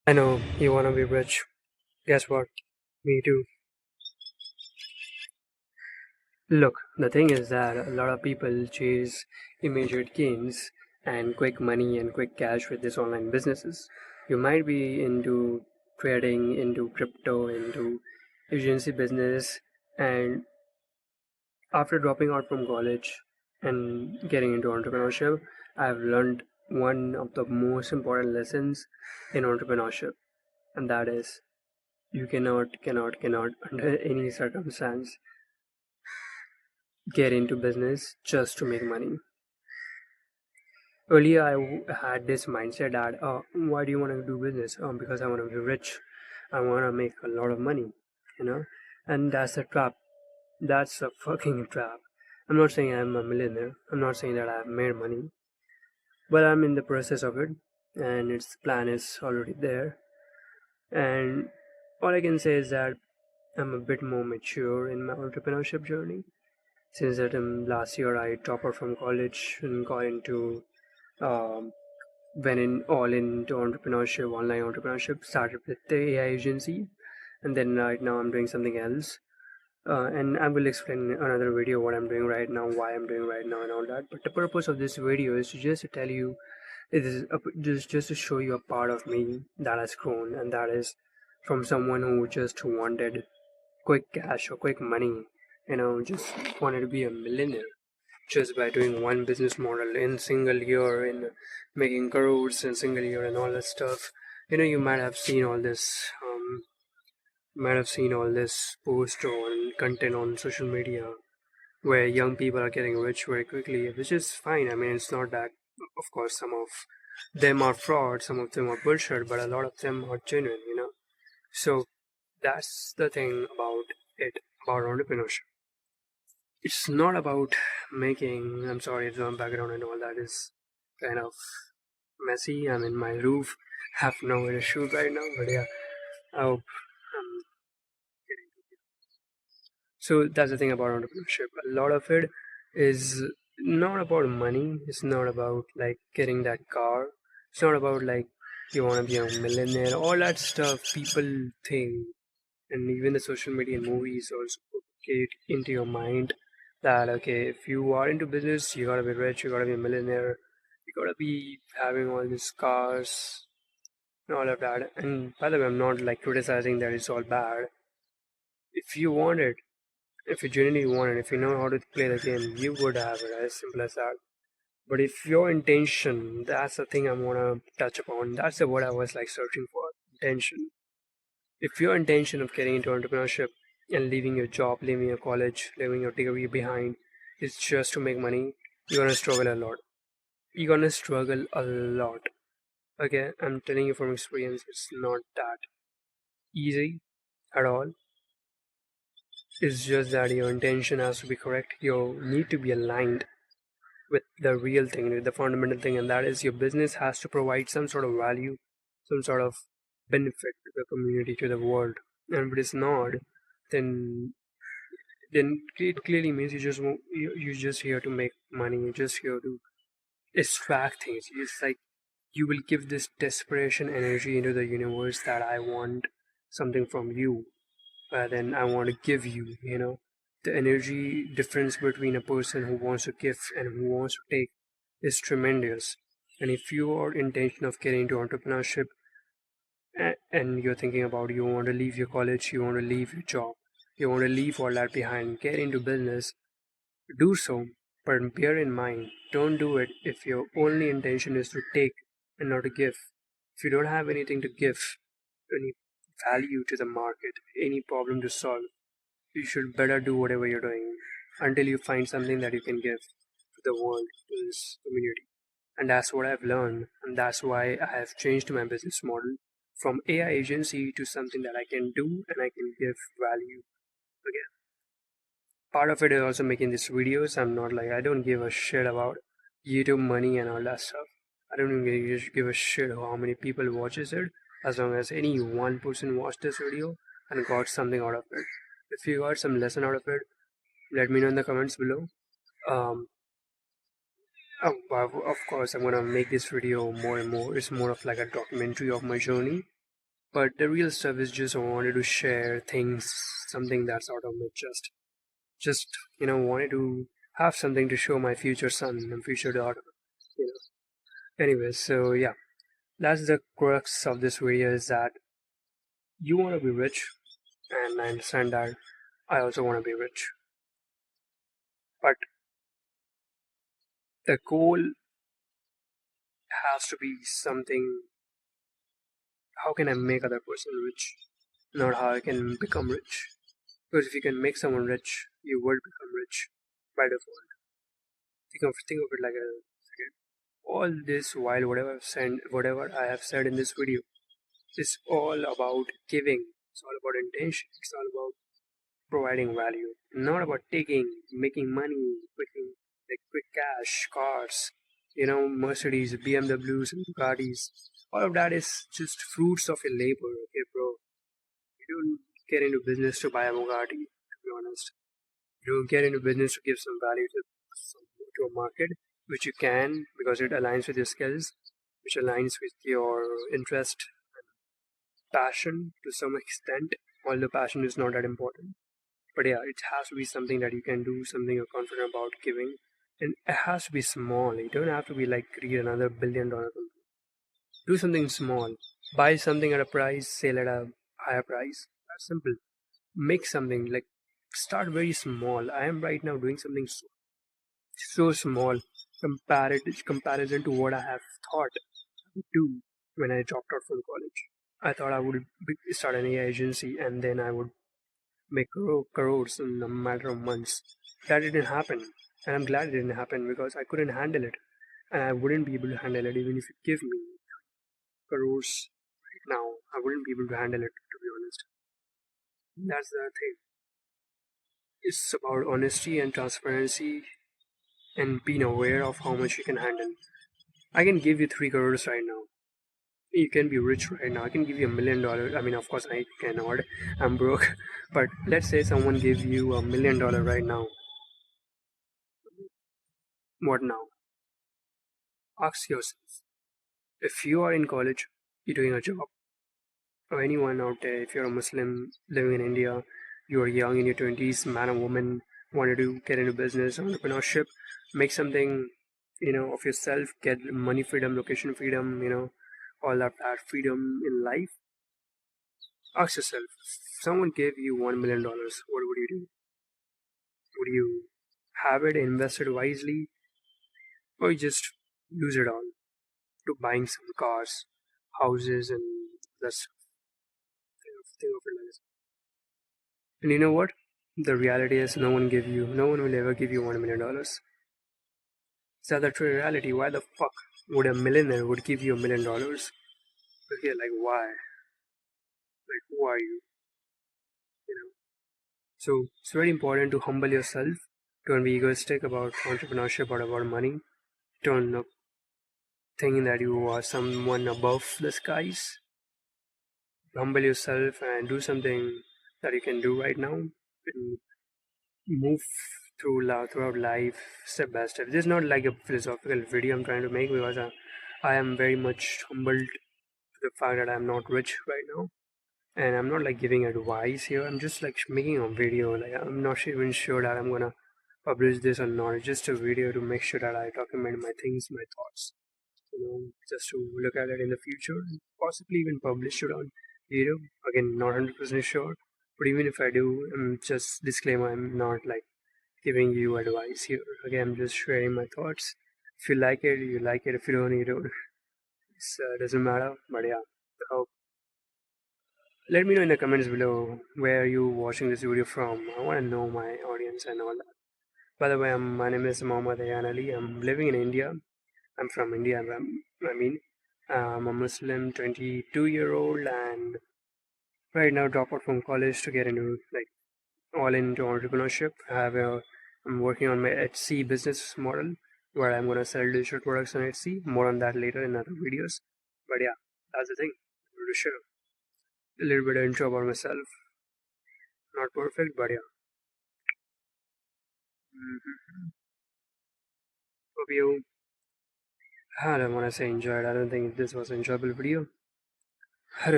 I know you wanna be rich. Guess what? Me too. Look, the thing is that a lot of people chase immediate gains and quick money and quick cash with these online businesses. You might be into trading, into crypto, into agency business, and after dropping out from college and getting into entrepreneurship, I've learned one of the most important lessons in entrepreneurship, and that is you cannot under any circumstance get into business just to make money. Earlier, had this mindset that, why do you want to do business? Because I want to be rich. I want to make a lot of money, you know? And that's a trap. That's a fucking trap. I'm not saying I'm a millionaire. I'm not saying that I've made money, but I'm in the process of it, and its plan is already there. And all I can say is that I'm a bit more mature in my entrepreneurship journey. Since that last year I dropped out from college and got into um, went in all into entrepreneurship, online entrepreneurship. Started with the AI agency, and then right now I'm doing something else. And I will explain in another video what I'm doing right now, why I'm doing right now, and all that. But the purpose of this video is just to tell you, it is just to show you a part of me that has grown, and that is from someone who just wanted quick cash or quick money, just wanted to be a millionaire just by doing one business model in single year, in making crores in single year and all that stuff. You might have seen all this post on content on social media where young people are getting rich very quickly, which is fine. I mean, it's not that. Of course, some of them are fraud, some of them are bullshit, but a lot of them are genuine. So that's the thing about it, about entrepreneurship. It's not about making. I'm sorry, the background and all that is kind of messy. I'm in my roof, have nowhere to shoot right now, but yeah, I hope I'm getting. So that's the thing about entrepreneurship. A lot of it is not about money. It's not about like getting that car. It's not about like you want to be a millionaire. All that stuff people think, and even the social media and movies also get into your mind that okay, if you are into business, you gotta be rich, you gotta be a millionaire, you gotta be having all these cars and all of that. And by the way, I'm not like criticizing that it's all bad. If you want it, if you genuinely want it, if you know how to play the game, you would have it, as simple as that. But if your intention, that's the thing I wanna touch upon. That's the word I was like searching for. Intention. If your intention of getting into entrepreneurship and leaving your job, leaving your college, leaving your degree behind is just to make money, you're gonna struggle a lot. You're gonna struggle a lot. Okay, I'm telling you from experience, it's not that easy at all. It's just that your intention has to be correct. You need to be aligned with the real thing, with the fundamental thing, and that is your business has to provide some sort of value, some sort of benefit to the community, to the world. And if it is not, then it clearly means you're just here to make money. You're just here to extract things. It's like you will give this desperation energy into the universe that I want something from you, but then I want to give you. The energy difference between a person who wants to give and who wants to take is tremendous. And if your intention of getting into entrepreneurship and you're thinking about you want to leave your college, you want to leave your job, you want to leave all that behind, get into business, do so, but bear in mind, don't do it if your only intention is to take and not to give. If you don't have anything to give, any value to the market, any problem to solve, you should better do whatever you're doing until you find something that you can give to the world, to this community. And that's what I've learned, and that's why I have changed my business model from AI agency to something that I can do and I can give value again. Part of it is also making these videos. I'm not like I don't give a shit about YouTube money and all that stuff. I don't even give a shit how many people watches it, as long as any one person watched this video and got something out of it. If you got some lesson out of it, let me know in the comments below. Um, of course, I'm gonna make this video more and more. It's more of like a documentary of my journey, But the real stuff is just I wanted to share things, something that's out of my chest. Just wanted to have something to show my future son and future daughter. You know. Anyway, so yeah, that's the crux of this video is that you want to be rich, and I understand that I also want to be rich. But the goal has to be something, how can I make other person rich, not how I can become rich. Because if you can make someone rich, you will become rich by default. Think of it like a second. All this while whatever I have said in this video is all about giving. It's all about intention. It's all about providing value, not about taking, making money, quick cash, cars, Mercedes, BMWs, and Bugattis. All of that is just fruits of your labor, okay, bro. You don't get into business to buy a Bugatti, to be honest. You don't get into business to give some value to a market, which you can because it aligns with your skills, which aligns with your interest, passion to some extent. Although passion is not that important. But yeah, it has to be something that you can do, something you're confident about giving. And it has to be small. You don't have to be like create another $1 billion company. Do something small. Buy something at a price, sell at a higher price. That's simple. Make something like start very small. I am right now doing something so small comparison to what I have thought I would do when I dropped out from college. I thought I would start an AI agency and then I would make crores in a matter of months. That didn't happen, and I'm glad it didn't happen because I couldn't handle it, and I wouldn't be able to handle it even if you give me crores right now. I wouldn't be able to handle it, to be honest. That's the thing. It's about honesty and transparency and being aware of how much you can handle. I can give you 3 crores right now. You can be rich right now. I can give you $1 million. I mean, of course, I cannot. I'm broke. But let's say someone gives you $1 million right now. What now? Ask yourself. If you are in college, you're doing a job, or anyone out there, if you're a Muslim living in India, you are young in your 20s, man or woman, wanted to get into business, entrepreneurship, make something, of yourself, get money freedom, location freedom, all of that freedom in life. Ask yourself, if someone gave you $1 million, what would you do? Would you have it invested wisely, or you just use it all to buying some cars, houses, and that's thing of it like this. And you know what? The reality is no one will ever give you $1 million. Is that the true reality? Why the fuck would a millionaire would give you $1 million? Okay, like why? Like who are you? You know. So it's very important to humble yourself. Don't be egoistic about entrepreneurship or about money. Don't think that you are someone above the skies. Humble yourself and do something that you can do right now. And move throughout life step by step. This is not like a philosophical video I'm trying to make because I am very much humbled to the fact that I'm not rich right now, and I'm not like giving advice here. I'm just like making a video. Like I'm not even sure that I'm gonna publish this or not. It's just a video to make sure that I document my things, my thoughts. Just to look at it in the future, and possibly even publish it on YouTube. Again, not 100% sure, but even if I do, just disclaimer, I'm not like giving you advice here. Again, I'm just sharing my thoughts. If you like it, you like it. If you don't, you don't. It doesn't matter. But yeah, uh, let me know in the comments below where you watching this video from. I want to know my audience and all that. By the way, my name is Mohammad Ayan Ali. I'm living in India. I'm from India. I'm a Muslim 22-year-old and right now drop out from college to get into like all into entrepreneurship. I'm working on my Etsy business model where I'm gonna sell digital products on Etsy. More on that later in other videos. But yeah, that's the thing. I wanted to share a little bit of intro about myself. Not perfect, but yeah. hmm Hope you. I don't want to say enjoyed. I don't think this was an enjoyable video.